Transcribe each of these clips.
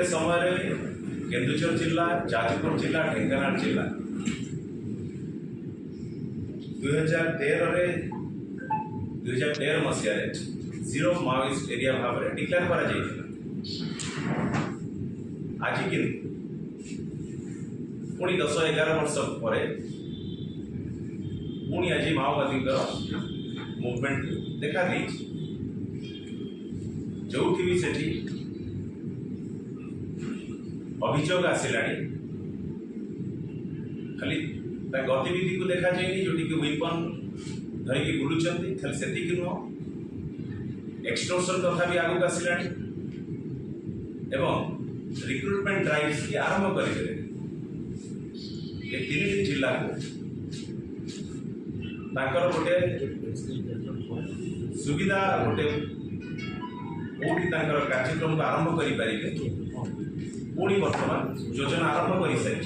गोटे समय केन्दुझर जिला, जाजपुर जिला, ढेंकानाल जिला 2013 मसीह जीरो माओइस्ट एरिया भाव में डिक्लेयर करा जाइथिला। आज किंतु पुणी 10-11 वर्ष पर पुणी आज माओवादी मुवमेंट देखा दी जो भी सेठी अभियोग आसला खाली गतिविधि को देखा जाए जो वेपन धरिकी बुलूचंती खाली से नुह एक्सटोर्शन कथा भी आगक आसला रिक्रुटमेंट ड्राइव की आरंभ करें ये 3 जिला को गोटे सुविधा गोटे कार्यक्रम को आरंभ करें पुणी वर्तमान योजना आरंभ कर सारी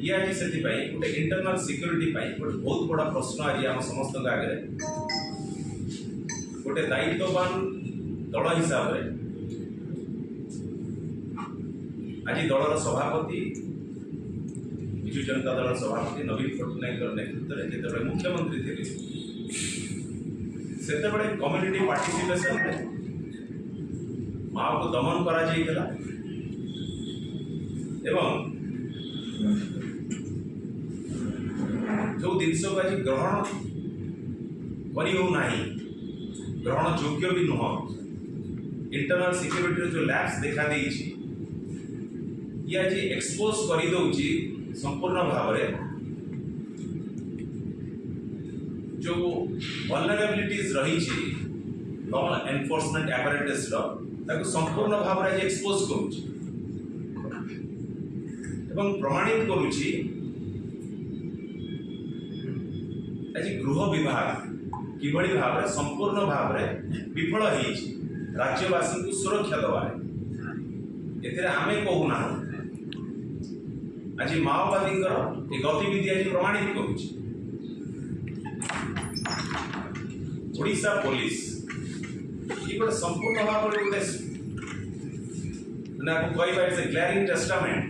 ये आज से गोटे इंटरनल सिक्योरिटी गोटे बहुत बड़ा प्रश्न आज आम समस्त आगे गोटे दायित्ववान दल हिसाब से आज दलर सभापति विजु जनता दल सभापति नवीन पट्टनायक नेतृत्व में जो मुख्यमंत्री थे से कम्युनिटी पार्टिसिपेशन माओ को दमन करा जाइथिला एवं जो जिनस को आज ग्रहण करी हो नहीं ग्रहण योग्य भी नुह इंटरनल सिक्योरिटी जो लैप्स देखा देइछि ये आज एक्सपोज कर दौची संपूर्ण भाव में जो वल्नरेबिलिटीज रही लॉ एनफोर्समेंट एपरेटस संपूर्ण भाव में एक्सपोज करुच्ची प्रमाणित करुच्ची आज गृह विभाग किभली भाव में संपूर्ण भाव में विफल होइछि राज्यवासी को सुरक्षा दवा एथिरे आमे कहूना आज माओवादी गतिविधि आज प्रमाणित करुच्ची ओडिशा पुलिस ये गोटे संपूर्ण भाव में गोटे कहवा it's a glaring testament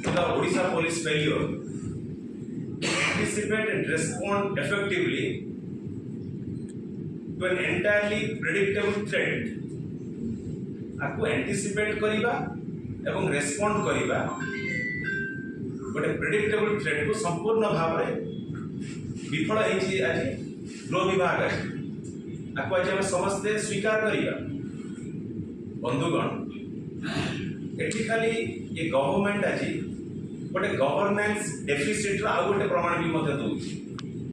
the Odisha police failure anticipate and respond effectively to an entirely predictable threat आपको एंटीसिपेट करिबा एवं रेस्पॉन्ड करिबा गोटे प्रेडिक्टेबल थ्रेट को संपूर्ण भाव में विफल होइछि आज गृह विभाग आपको आज हम समस्ते स्वीकार करिबा बंधुगण एठी खाली ये गवर्नमेंट आज गोटे गवर्नेंस डेफिसिट रो आ गोटे प्रमाण भी मते दउछि